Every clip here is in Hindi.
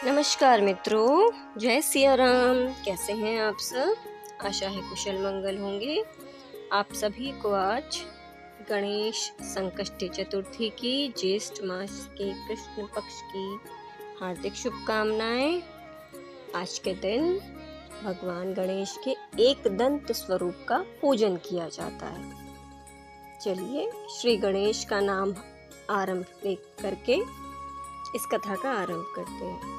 नमस्कार मित्रों, जय सिया राम। कैसे हैं आप सब? आशा है कुशल मंगल होंगे। आप सभी को आज गणेश संकष्टी चतुर्थी की ज्येष्ठ मास के कृष्ण पक्ष की हार्दिक शुभकामनाएं। आज के दिन भगवान गणेश के एक दंत स्वरूप का पूजन किया जाता है। चलिए श्री गणेश का नाम आरंभ करके इस कथा का आरंभ करते हैं।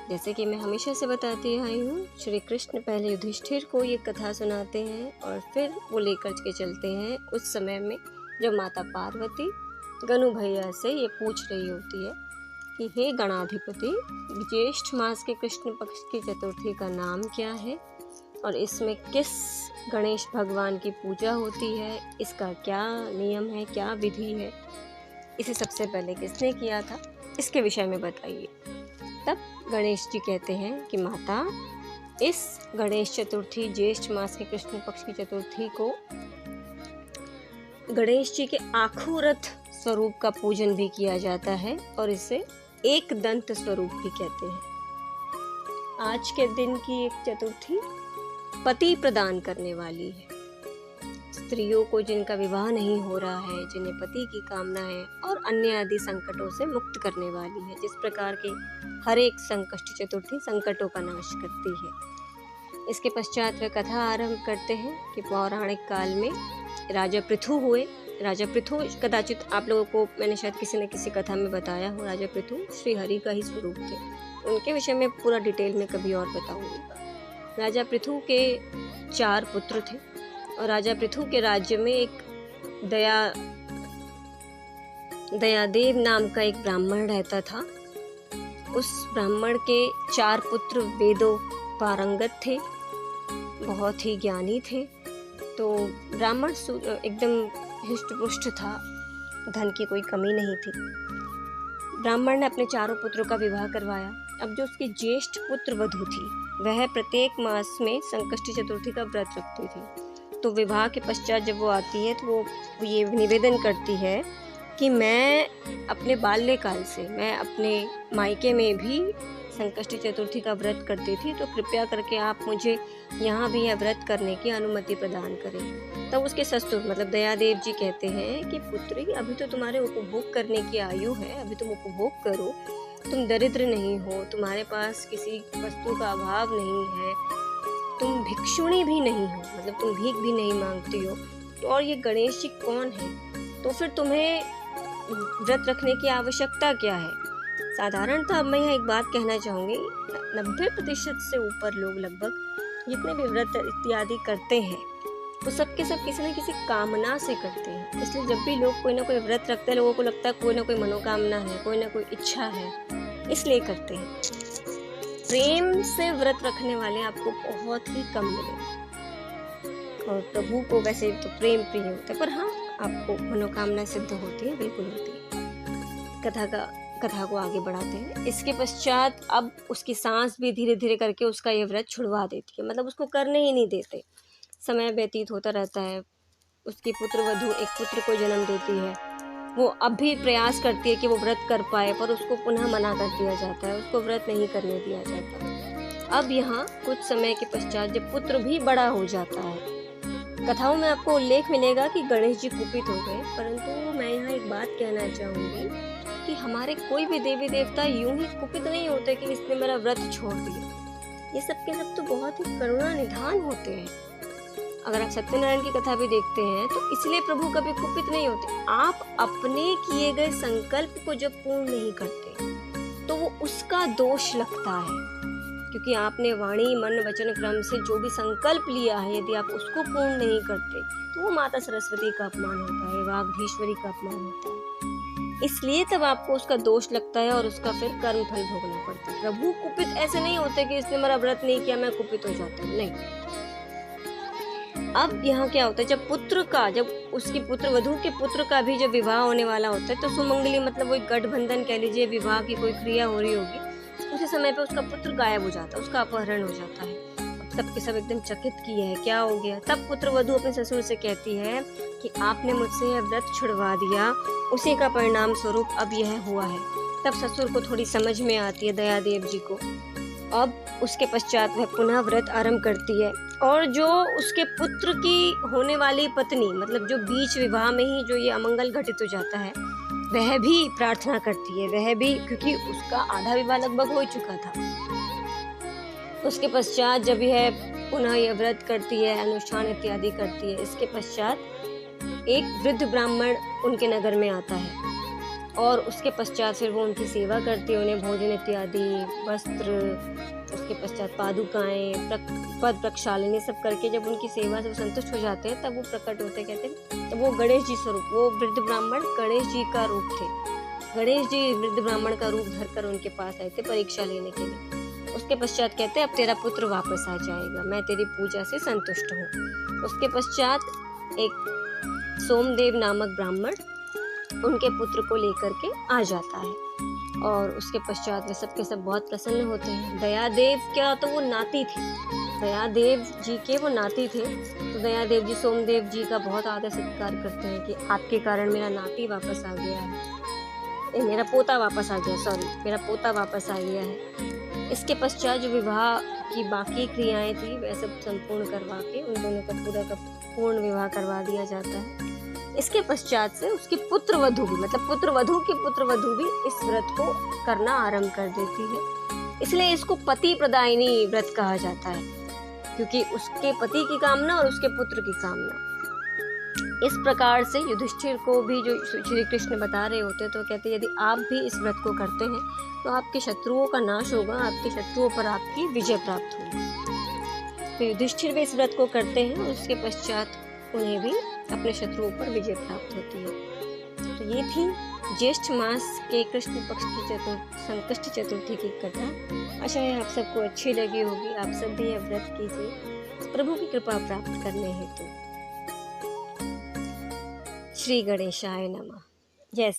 जैसे कि मैं हमेशा से बताती आई हूँ, श्री कृष्ण पहले युधिष्ठिर को ये कथा सुनाते हैं और फिर वो लेकर के चलते हैं उस समय में जब माता पार्वती गनु भैया से ये पूछ रही होती है कि हे गणाधिपति, ज्येष्ठ मास के कृष्ण पक्ष की चतुर्थी का नाम क्या है और इसमें किस गणेश भगवान की पूजा होती है, इसका क्या नियम है, क्या विधि है, इसे सबसे पहले किसने किया था, इसके विषय में बताइए। तब गणेश जी कहते हैं कि माता, इस गणेश चतुर्थी ज्येष्ठ मास के कृष्ण पक्ष की चतुर्थी को गणेश जी के आखुरथ स्वरूप का पूजन भी किया जाता है और इसे एक दंत स्वरूप भी कहते हैं। आज के दिन की एक चतुर्थी पति प्रदान करने वाली है। स्त्रियों को जिनका विवाह नहीं हो रहा है, जिन्हें पति की कामना है और अन्य आदि संकटों से मुक्त करने वाली है। जिस प्रकार के हर एक संकष्टी चतुर्थी संकटों का नाश करती है। इसके पश्चात वे कथा आरंभ करते हैं कि पौराणिक काल में राजा पृथु हुए। राजा पृथु कदाचित आप लोगों को मैंने शायद किसी न किसी कथा में बताया हो। राजा पृथु श्री हरि का ही स्वरूप थे। उनके विषय में पूरा डिटेल में कभी और बताऊंगी। राजा पृथु के 4 पुत्र थे और राजा पृथु के राज्य में एक दयादेव नाम का एक ब्राह्मण रहता था। उस ब्राह्मण के 4 पुत्र वेदों पारंगत थे, बहुत ही ज्ञानी थे। तो ब्राह्मण एकदम हृष्ट-पुष्ट था, धन की कोई कमी नहीं थी। ब्राह्मण ने अपने 4 पुत्रों का विवाह करवाया। अब जो उसकी ज्येष्ठ पुत्र वधू थी, वह प्रत्येक मास में संकष्टी चतुर्थी का व्रत रखती थी। तो विवाह के पश्चात जब वो आती है तो वो ये निवेदन करती है कि मैं अपने बाल्यकाल से मैं अपने मायके में भी संकष्टी चतुर्थी का व्रत करती थी, तो कृपया करके आप मुझे यहाँ भी यह व्रत करने की अनुमति प्रदान करें। तब उसके ससुर मतलब दयादेव जी कहते हैं कि पुत्री, अभी तो तुम्हारे उपभोग करने की आयु है, अभी तुम उपभोग करो, तुम दरिद्र नहीं हो, तुम्हारे पास किसी वस्तु का अभाव नहीं है, तुम भिक्षुणी भी नहीं हो, मतलब तुम भीख भी नहीं मांगती हो, तो और ये गणेश जी कौन है, तो फिर तुम्हें व्रत रखने की आवश्यकता क्या है। साधारणतः अब मैं यहाँ एक बात कहना चाहूँगी, 90% से ऊपर लोग लगभग जितने भी व्रत इत्यादि करते हैं वो सब के सब किसी न किसी कामना से करते हैं। इसलिए जब भी लोग कोई ना कोई व्रत रखते हैं, लोगों को लगता है कोई ना कोई मनोकामना है, कोई ना कोई इच्छा है, इसलिए करते हैं। प्रेम से व्रत रखने वाले आपको बहुत ही कम मिलेंगे और प्रभु को वैसे तो प्रेम प्रिय होता है, पर हाँ आपको मनोकामना सिद्ध होती है, बिल्कुल होती है। कथा को आगे बढ़ाते हैं। इसके पश्चात अब उसकी सांस भी धीरे धीरे करके उसका ये व्रत छुड़वा देती है, मतलब उसको करने ही नहीं देते। समय व्यतीत होता रहता है। उसकी पुत्र वधू एक पुत्र को जन्म देती है। वो अब भी प्रयास करती है कि वो व्रत कर पाए, पर उसको पुनः मना कर दिया जाता है, उसको व्रत नहीं करने दिया जाता। अब यहाँ कुछ समय के पश्चात जब पुत्र भी बड़ा हो जाता है, कथाओं में आपको उल्लेख मिलेगा कि गणेश जी कुपित हो गए, परंतु मैं यहाँ एक बात कहना चाहूँगी कि हमारे कोई भी देवी देवता यूं ही कुपित नहीं होते कि इसने मेरा व्रत छोड़ दिया। ये सब के सब तो बहुत ही करुणा निधान होते हैं। अगर आप सत्यनारायण की कथा भी देखते हैं तो इसलिए प्रभु कभी कुपित नहीं होते। आप अपने किए गए संकल्प को जब पूर्ण नहीं करते तो वो उसका दोष लगता है, क्योंकि आपने वाणी मन वचन क्रम से जो भी संकल्प लिया है, यदि आप उसको पूर्ण नहीं करते तो वो माता सरस्वती का अपमान होता है, वाग्धीश्वरी का अपमान होता है। इसलिए तब आपको उसका दोष लगता है और उसका फिर कर्म फल भोगना पड़ता है। प्रभु कुपित ऐसे नहीं होते कि इसने मेरा व्रत नहीं किया मैं कुपित हो जाता हूँ, नहीं। अब यहाँ क्या होता है, जब उसकी पुत्र वधू के पुत्र का भी जब विवाह होने वाला होता है तो सुमंगली मतलब वो गठबंधन कह लीजिए, विवाह की कोई क्रिया हो रही होगी, उसी समय पे उसका पुत्र गायब हो जाता है, उसका अपहरण हो जाता है। अब सबके सब एकदम चकित किए हैं, क्या हो गया। तब पुत्र वधू अपने ससुर से कहती है कि आपने मुझसे यह व्रत छुड़वा दिया, उसी का परिणाम स्वरूप अब यह हुआ है। तब ससुर को थोड़ी समझ में आती है दयादेव जी को। अब उसके पश्चात वह पुनः व्रत आरंभ करती है और जो उसके पुत्र की होने वाली पत्नी, मतलब जो बीच विवाह में ही जो ये अमंगल घटित हो जाता है, वह भी प्रार्थना करती है, वह भी, क्योंकि उसका आधा विवाह लगभग हो चुका था। उसके पश्चात जब यह पुनः यह व्रत करती है, अनुष्ठान इत्यादि करती है, इसके पश्चात एक वृद्ध ब्राह्मण उनके नगर में आता है और उसके पश्चात फिर वो उनकी सेवा करती है, उन्हें भोजन इत्यादि, वस्त्र, उसके पश्चात पादुकाएं, पद प्रक्षालन, ये सब करके जब उनकी सेवा से वो संतुष्ट हो जाते हैं तब वो प्रकट होते, कहते हैं, तब वो गणेश जी स्वरूप, वो वृद्ध ब्राह्मण गणेश जी का रूप थे। गणेश जी वृद्ध ब्राह्मण का रूप धरकर उनके पास आए थे परीक्षा लेने के लिए। उसके पश्चात कहते हैं, अब तेरा पुत्र वापस आ जाएगा, मैं तेरी पूजा से संतुष्ट हूँ। उसके पश्चात एक सोमदेव नामक ब्राह्मण उनके पुत्र को लेकर के आ जाता है और उसके पश्चात वे सब के सब बहुत प्रसन्न होते हैं। दयादेव क्या, तो वो नाती थे, दयादेव जी के वो नाती थे, तो दयादेव जी सोमदेव जी का बहुत आदर सत्कार करते हैं कि आपके कारण मेरा नाती वापस आ गया है, मेरा पोता वापस आ गया है। इसके पश्चात जो विवाह की बाकी क्रियाएं थी वह सब संपूर्ण करवा के उन दोनों का पूरा का पूर्ण विवाह करवा दिया जाता है। इसके पश्चात से उसकी पुत्रवधू भी, मतलब पुत्रवधू की पुत्रवधू भी इस व्रत को करना आरंभ कर देती है। इसलिए इसको पति प्रदायिनी व्रत कहा जाता है, क्योंकि उसके पति की कामना और उसके पुत्र की कामना। इस प्रकार से युधिष्ठिर को भी जो श्री कृष्ण बता रहे होते हैं, तो कहते हैं, यदि आप भी इस व्रत को करते हैं तो आपके शत्रुओं का नाश होगा, आपके शत्रुओं पर आपकी विजय प्राप्त होगी। तो युधिष्ठिर भी इस व्रत को करते हैं और उसके पश्चात उन्हें भी अपने शत्रुओं पर विजय प्राप्त होती है। तो ये थी ज्येष्ठ मास के कृष्ण पक्ष की संकष्ट चतुर्थी की कथा। आशा है आप सबको अच्छी लगी होगी। आप सब भी यह व्रत कीजिए प्रभु की कृपा प्राप्त करने हेतु। श्री गणेशाय नमः। जय श्री